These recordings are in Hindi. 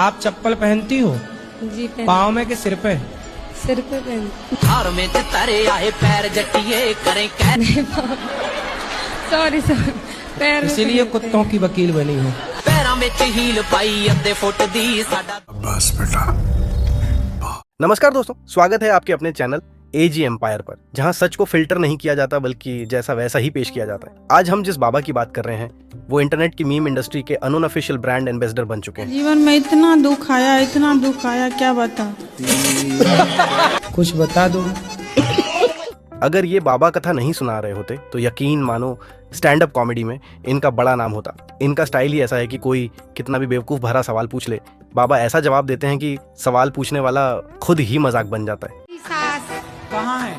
आप चप्पल पहनती हो? जी पहन। पाँव में कि सिर पे? सिर पे पहन। हार में तारे आए पैर जटिए करें सॉरी पैर। इसीलिए कुत्तों की वकील बनी हो। पैरों में हील पाई अद्धे फुट दी साडा। बस बेटा। नमस्कार दोस्तों, स्वागत है आपके अपने चैनल एजी एम्पायर पर, जहां सच को फिल्टर नहीं किया जाता बल्कि जैसा वैसा ही पेश किया जाता है। आज हम जिस बाबा की बात कर रहे हैं वो इंटरनेट की मीम इंडस्ट्री के अनऑफिशियल ब्रांड एम्बेसडर बन चुके हैं। जीवन में इतना दुख आया क्या बता। कुछ बता दो। अगर ये बाबा कथा नहीं सुना रहे होते तो यकीन मानो स्टैंड अप कॉमेडी में इनका बड़ा नाम होता। इनका स्टाइल ही ऐसा है कि कोई कितना भी बेवकूफ भरा सवाल पूछ ले, बाबा ऐसा जवाब देते हैं कि सवाल पूछने वाला खुद ही मजाक बन जाता है। कहाँ है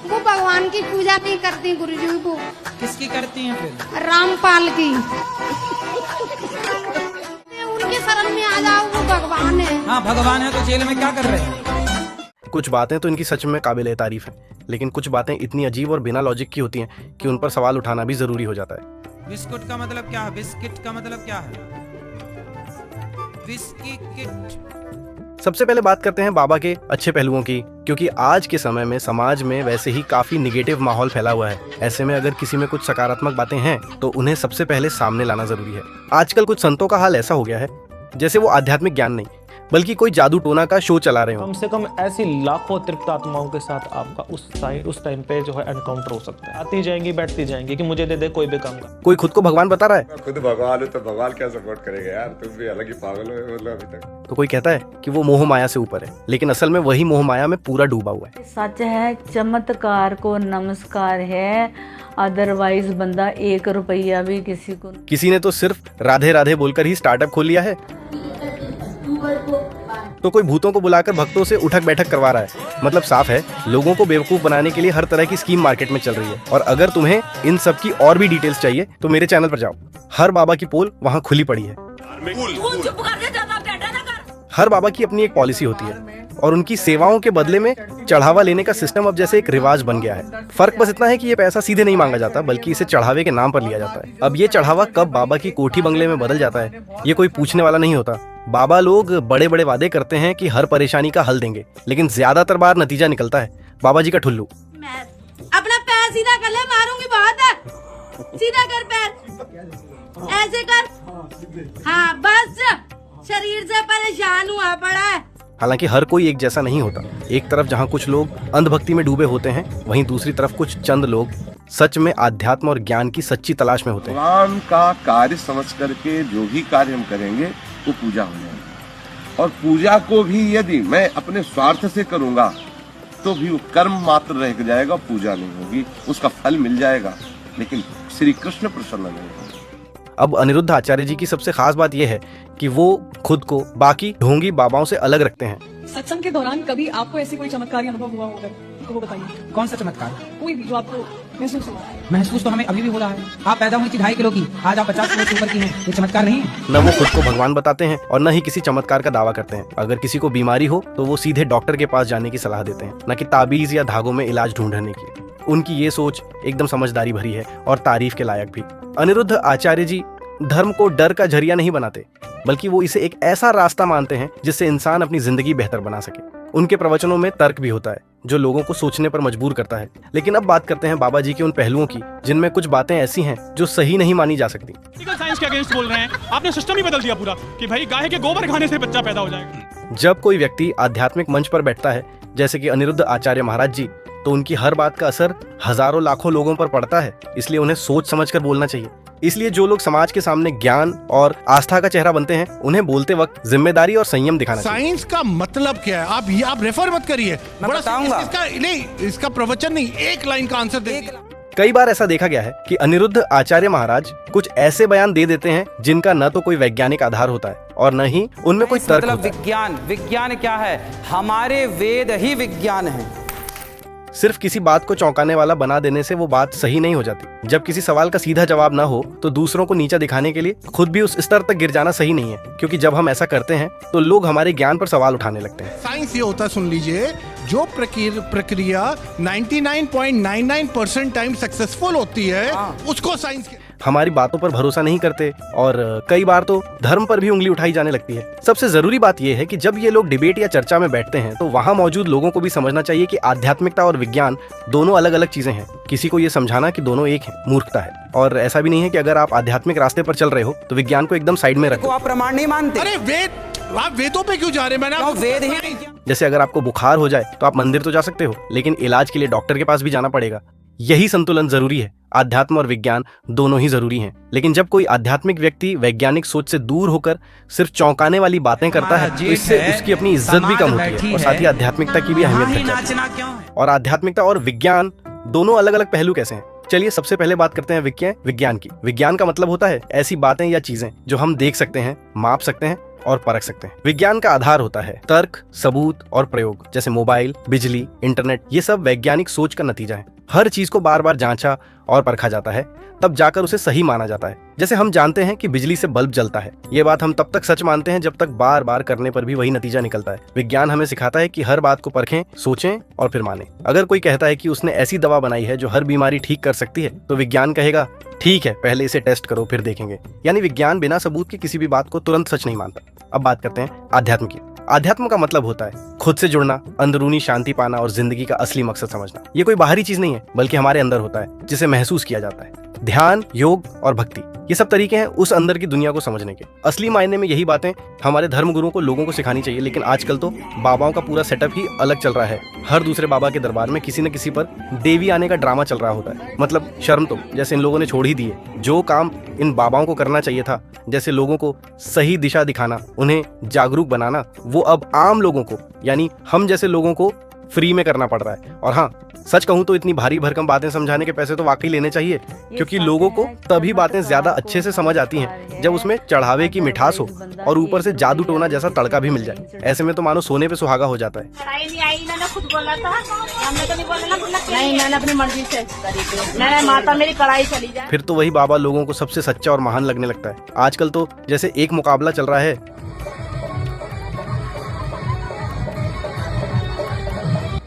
वो? भगवान की पूजा नहीं करती गुरुजी को। किसकी करती हैं फिर? रामपाल की। उनके शरण में आ जाओ, वो भगवान है। हाँ भगवान है तो जेल में क्या कर रहे हैं? कुछ बातें तो इनकी सच में काबिल तारीफ है, लेकिन कुछ बातें इतनी अजीब और बिना लॉजिक की होती हैं कि उन पर सवाल उठाना भी जरूरी हो जाता है। बिस्कुट का मतलब क्या है? बिस्किट का मतलब क्या है? बिस्की किट। सबसे पहले बात करते हैं बाबा के अच्छे पहलुओं की, क्योंकि आज के समय में समाज में वैसे ही काफी निगेटिव माहौल फैला हुआ है। ऐसे में अगर किसी में कुछ सकारात्मक बातें हैं तो उन्हें सबसे पहले सामने लाना जरूरी है। आजकल कुछ संतों का हाल ऐसा हो गया है जैसे वो आध्यात्मिक ज्ञान नहीं बल्कि कोई जादू टोना का शो चला रहे हो। कम से कम ऐसी लाखों तृप्त आत्माओं के साथ आपका उस टाइम पे जो है एनकाउंटर हो सकता है। आती जाएंगी बैठती जाएंगी कि मुझे दे दे कोई भी काम का। कोई खुद को भगवान बता रहा है, खुद भगवान हो तो भगवान क्या सपोर्ट करेगा यार, तुम भी अलग ही पागल हो मतलब अभी तक। तो कोई कहता है कि वो मोह माया से ऊपर है, लेकिन असल में वही मोह माया में पूरा डूबा हुआ है। सच है, चमत्कार को नमस्कार है, अदरवाइज बंदा 1 रुपया भी किसी ने तो सिर्फ राधे राधे बोलकर ही स्टार्टअप खोल लिया है, तो कोई भूतों को बुलाकर भक्तों से उठक बैठक करवा रहा है। मतलब साफ है, लोगों को बेवकूफ बनाने के लिए हर तरह की स्कीम मार्केट में चल रही है। और अगर तुम्हें इन सब की और भी डिटेल्स चाहिए तो मेरे चैनल पर जाओ, हर बाबा की पोल वहाँ खुली पड़ी है। हर बाबा की अपनी एक पॉलिसी होती है और उनकी सेवाओं के बदले में चढ़ावा लेने का सिस्टम अब जैसे एक रिवाज बन गया है। फर्क बस इतना है कि ये पैसा सीधे नहीं मांगा जाता बल्कि इसे चढ़ावे के नाम पर लिया जाता है। अब ये चढ़ावा कब बाबा की कोठी बंगले में बदल जाता है ये कोई पूछने वाला नहीं होता। बाबा लोग बड़े बड़े वादे करते हैं कि हर परेशानी का हल देंगे, लेकिन ज्यादातर बार नतीजा निकलता है बाबा जी का ठुल्लू। अपना पैर सीधा कर ले, मारूंगी बहुत है। सीधा कर पैर, ऐसे कर। हाँ बस, शरीर से परेशान हुआ पड़ा है। हालांकि हर कोई एक जैसा नहीं होता। एक तरफ जहां कुछ लोग अंधभक्ति में डूबे होते हैं, वहीं दूसरी तरफ कुछ चंद लोग सच में आध्यात्म और ज्ञान की सच्ची तलाश में होते हैं। भगवान का कार्य समझ करके जो भी कार्य हम करेंगे वो पूजा हो जाएगी। और पूजा को भी यदि मैं अपने स्वार्थ से करूंगा तो भी वो कर्म मात्र रह जाएगा, पूजा नहीं होगी। उसका फल मिल जाएगा लेकिन श्री कृष्ण प्रसन्न नहीं होंगे। अब अनिरुद्ध आचार्य जी की सबसे खास बात यह है कि वो खुद को बाकी ढोंगी बाबाओं से अलग रखते हैं। सत्संग के दौरान कभी आपको ऐसे कोई चमत्कारी अनुभव हुआ होगा तो वो बताइए। कौन सा चमत्कार? कोई भी जो आपको महसूस हुआ। महसूस तो हमें अभी भी हो रहा है। आप पैदा हुई थी 2.5 किलो की, आज आप 50 किलो से ऊपर की हैं। ये चमत्कार नहीं है। न वो खुद को भगवान बताते हैं और न ही किसी चमत्कार का दावा करते हैं। अगर किसी को बीमारी हो तो वो सीधे डॉक्टर के पास जाने की सलाह देते हैं, न कि ताबीज या धागों में इलाज ढूंढने की। उनकी ये सोच एकदम समझदारी भरी है और तारीफ के लायक भी। अनिरुद्ध आचार्य जी धर्म को डर का जरिया नहीं बनाते बल्कि वो इसे एक ऐसा रास्ता मानते हैं जिससे इंसान अपनी जिंदगी बेहतर बना सके। उनके प्रवचनों में तर्क भी होता है जो लोगों को सोचने पर मजबूर करता है। लेकिन अब बात करते हैं बाबा जी के उन पहलुओं की जिनमें कुछ बातें ऐसी हैं जो सही नहीं मानी जा सकती। साइंस के अगेंस्ट बोल रहे हैं, आपने सिस्टम ही बदल दिया पूरा कि भाई गाय के गोबर खाने से बच्चा पैदा हो जाएगा। जब कोई व्यक्ति आध्यात्मिक मंच पर बैठता है जैसे कि अनिरुद्ध आचार्य महाराज जी, तो उनकी हर बात का असर हजारों लाखों लोगों पर पड़ता है। इसलिए उन्हें सोच समझकर बोलना चाहिए। इसलिए जो लोग समाज के सामने ज्ञान और आस्था का चेहरा बनते हैं उन्हें बोलते वक्त जिम्मेदारी और संयम दिखाना चाहिए। साइंस का मतलब क्या है? आप रेफर मत करिए, मैं बताऊंगा। इसका प्रवचन नहीं, एक लाइन का आंसर दे। कई बार ऐसा देखा गया है कि अनिरुद्ध आचार्य महाराज कुछ ऐसे बयान दे देते हैं जिनका न तो कोई वैज्ञानिक आधार होता है और न ही उनमें कोई तर्क होता है। विज्ञान क्या है? हमारे वेद ही विज्ञान है। सिर्फ किसी बात को चौंकाने वाला बना देने से वो बात सही नहीं हो जाती। जब किसी सवाल का सीधा जवाब ना हो तो दूसरों को नीचा दिखाने के लिए खुद भी उस स्तर तक गिर जाना सही नहीं है, क्योंकि जब हम ऐसा करते हैं तो लोग हमारे ज्ञान पर सवाल उठाने लगते हैं। साइंस ये होता है, सुन लीजिए, जो प्रक्रिया 99.99% टाइम सक्सेसफुल होती है उसको साइंस हमारी बातों पर भरोसा नहीं करते और कई बार तो धर्म पर भी उंगली उठाई जाने लगती है। सबसे जरूरी बात यह है कि जब ये लोग डिबेट या चर्चा में बैठते हैं तो वहां मौजूद लोगों को भी समझना चाहिए कि आध्यात्मिकता और विज्ञान दोनों अलग अलग चीजें हैं। किसी को ये समझाना कि दोनों एक हैं मूर्खता है। और ऐसा भी नहीं है कि अगर आप आध्यात्मिक रास्ते पर चल रहे हो तो विज्ञान को एकदम साइड में रखो। आप प्रमाण नहीं मानते? अरे वेद, आप वेदों पे क्यों जा रहे हैं? मैंने वेद ही जैसे अगर आपको बुखार हो जाए तो आप मंदिर तो जा सकते हो, लेकिन इलाज के लिए डॉक्टर के पास भी जाना पड़ेगा। यही संतुलन जरूरी है। आध्यात्म और विज्ञान दोनों ही जरूरी हैं। लेकिन जब कोई आध्यात्मिक व्यक्ति वैज्ञानिक सोच से दूर होकर सिर्फ चौंकाने वाली बातें करता है तो इससे उसकी अपनी इज्जत भी कम होती है और साथ ही आध्यात्मिकता की भी अहमियत घट जाती है। और आध्यात्मिकता और विज्ञान दोनों अलग अलग पहलू कैसे हैं? चलिए सबसे पहले बात करते हैं विज्ञान की। विज्ञान का मतलब होता है ऐसी बातें या चीजें जो हम देख सकते हैं, माप सकते हैं और परख सकते हैं। विज्ञान का आधार होता है तर्क, सबूत और प्रयोग। जैसे मोबाइल, बिजली, इंटरनेट, ये सब वैज्ञानिक सोच का नतीजा है। हर चीज को बार बार जांचा और परखा जाता है, तब जाकर उसे सही माना जाता है। जैसे हम जानते हैं कि बिजली से बल्ब जलता है, ये बात हम तब तक सच मानते हैं जब तक बार बार करने पर भी वही नतीजा निकलता है। विज्ञान हमें सिखाता है कि हर बात को परखें, सोचें और फिर मानें। अगर कोई कहता है कि उसने ऐसी दवा बनाई है जो हर बीमारी ठीक कर सकती है तो विज्ञान कहेगा ठीक है, पहले इसे टेस्ट करो फिर देखेंगे। यानी विज्ञान बिना सबूत के किसी भी बात को तुरंत सच नहीं मानता। अब बात करते हैं आध्यात्म की। आध्यात्म का मतलब होता है खुद से जुड़ना, अंदरूनी शांति पाना और जिंदगी का असली मकसद समझना। ये कोई बाहरी चीज नहीं है बल्कि हमारे अंदर होता है, जिसे महसूस किया जाता है। ध्यान, योग और भक्ति, ये सब तरीके हैं उस अंदर की दुनिया को समझने के। असली मायने में यही बातें हमारे धर्मगुरुओं को लोगों को सिखानी चाहिए। लेकिन आजकल तो बाबाओं का पूरा सेटअप ही अलग चल रहा है। हर दूसरे बाबा के दरबार में किसी न किसी पर देवी आने का ड्रामा चल रहा होता है। मतलब शर्म तो जैसे इन लोगों ने छोड़ ही दी है। जो काम इन बाबाओं को करना चाहिए था, जैसे लोगों को सही दिशा दिखाना, उन्हें जागरूक बनाना, वो अब आम लोगों को यानी हम जैसे लोगों को फ्री में करना पड़ रहा है। और हाँ, सच कहूं तो इतनी भारी भरकम बातें समझाने के पैसे तो वाकई लेने चाहिए, क्योंकि लोगों को तभी बातें ज्यादा अच्छे से समझ आती हैं जब उसमें चढ़ावे की मिठास हो और ऊपर से जादू टोना जैसा तड़का भी मिल जाए। ऐसे में तो मानो सोने पे सुहागा हो जाता है। खुद बोला था, हमने तो नहीं बोला ना। नहीं, मैंने अपनी मर्जी से मैंने माता मेरी कढ़ाई चली जाए। फिर तो वही बाबा लोगों को सबसे सच्चा और महान लगने लगता है। आजकल तो जैसे एक मुकाबला चल रहा है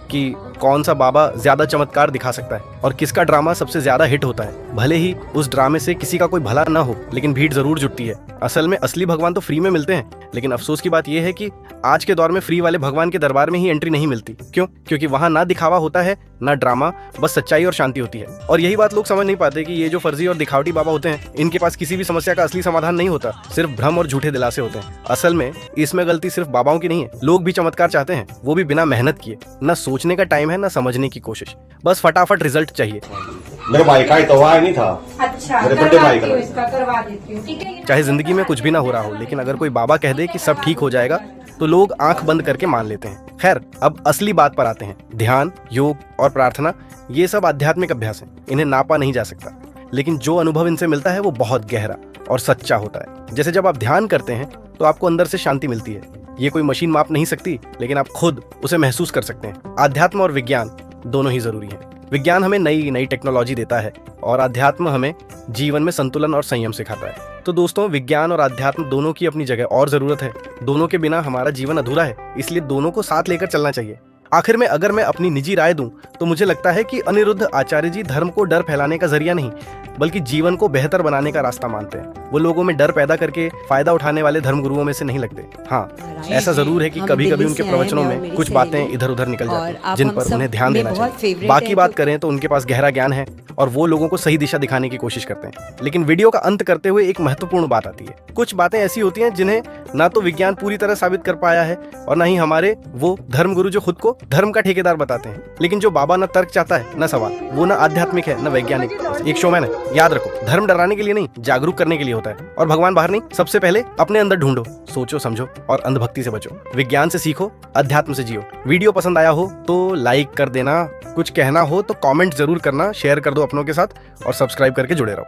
कि कौन सा बाबा ज्यादा चमत्कार दिखा सकता है और किसका ड्रामा सबसे ज्यादा हिट होता है। भले ही उस ड्रामे से किसी का कोई भला ना हो, लेकिन भीड़ जरूर जुटती है। असल में असली भगवान तो फ्री में मिलते हैं, लेकिन अफसोस की बात यह है कि आज के दौर में फ्री वाले भगवान के दरबार में ही एंट्री नहीं मिलती। क्यों? क्योंकि वहां ना दिखावा होता है, ना ड्रामा, बस सच्चाई और शांति होती है। और यही बात लोग समझ नहीं पाते कि ये जो फर्जी और दिखावटी बाबा होते हैं, इनके पास किसी भी समस्या का असली समाधान नहीं होता, सिर्फ भ्रम और झूठे दिलासे होते हैं। असल में इसमें गलती सिर्फ बाबाओं की नहीं है। लोग भी चमत्कार चाहते हैं, वो भी बिना मेहनत किए। न सोचने का टाइम है, न समझने की कोशिश, बस फटाफट रिजल्ट चाहिए। मेरे भाई का इतवार नहीं था। अच्छा, मेरे बर्थडे भाई का करवा देती हूँ, ठीक है। चाहे जिंदगी में कुछ भी ना हो रहा हो, लेकिन अगर कोई बाबा कह दे कि सब ठीक हो जाएगा तो लोग आंख बंद करके मान लेते हैं। खैर, अब असली बात पर आते हैं। ध्यान, योग और प्रार्थना, ये सब आध्यात्मिक अभ्यास हैं। इन्हें नापा नहीं जा सकता, लेकिन जो अनुभव इनसे मिलता है वो बहुत गहरा और सच्चा होता है। जैसे जब आप ध्यान करते हैं तो आपको अंदर से शांति मिलती है। ये कोई मशीन माप नहीं सकती, लेकिन आप खुद उसे महसूस कर सकते हैं। आध्यात्म और विज्ञान दोनों ही जरूरी हैं। विज्ञान हमें नई नई टेक्नोलॉजी देता है और अध्यात्म हमें जीवन में संतुलन और संयम सिखाता है। तो दोस्तों, विज्ञान और अध्यात्म दोनों की अपनी जगह और जरूरत है। दोनों के बिना हमारा जीवन अधूरा है, इसलिए दोनों को साथ लेकर चलना चाहिए। आखिर में अगर मैं अपनी निजी राय दूं तो मुझे लगता है कि अनिरुद्ध आचार्य जी धर्म को डर फैलाने का जरिया नहीं, बल्कि जीवन को बेहतर बनाने का रास्ता मानते हैं। वो लोगों में डर पैदा करके फायदा उठाने वाले धर्मगुरुओं में से नहीं लगते। हाँ, ऐसा जरूर है कि कभी कभी उनके प्रवचनों में कुछ बातें इधर उधर निकल जाती हैं, जिन पर उन्हें ध्यान देना चाहिए। बाकी बात करें तो उनके पास गहरा ज्ञान है और वो लोगों को सही दिशा दिखाने की कोशिश करते हैं। लेकिन वीडियो का अंत करते हुए एक महत्वपूर्ण बात आती है। कुछ बातें ऐसी होती हैं जिन्हें ना तो विज्ञान पूरी तरह साबित कर पाया है और ना ही हमारे वो धर्मगुरु जो खुद को धर्म का ठेकेदार बताते हैं। लेकिन जो बाबा ना तर्क चाहता है ना सवाल, वो ना आध्यात्मिक है ना वैज्ञानिक, एक शोमैन है। याद रखो, धर्म डराने के लिए नहीं, जागरूक करने के लिए होता है। और भगवान बाहर नहीं, सबसे पहले अपने अंदर ढूंढो, सोचो, समझो और अंधभक्ति से बचो। विज्ञान से सीखो, अध्यात्म से जियो। वीडियो पसंद आया हो तो लाइक कर देना, कुछ कहना हो तो कमेंट जरूर करना, शेयर कर दो अपनों के साथ और सब्सक्राइब करके जुड़े रहो।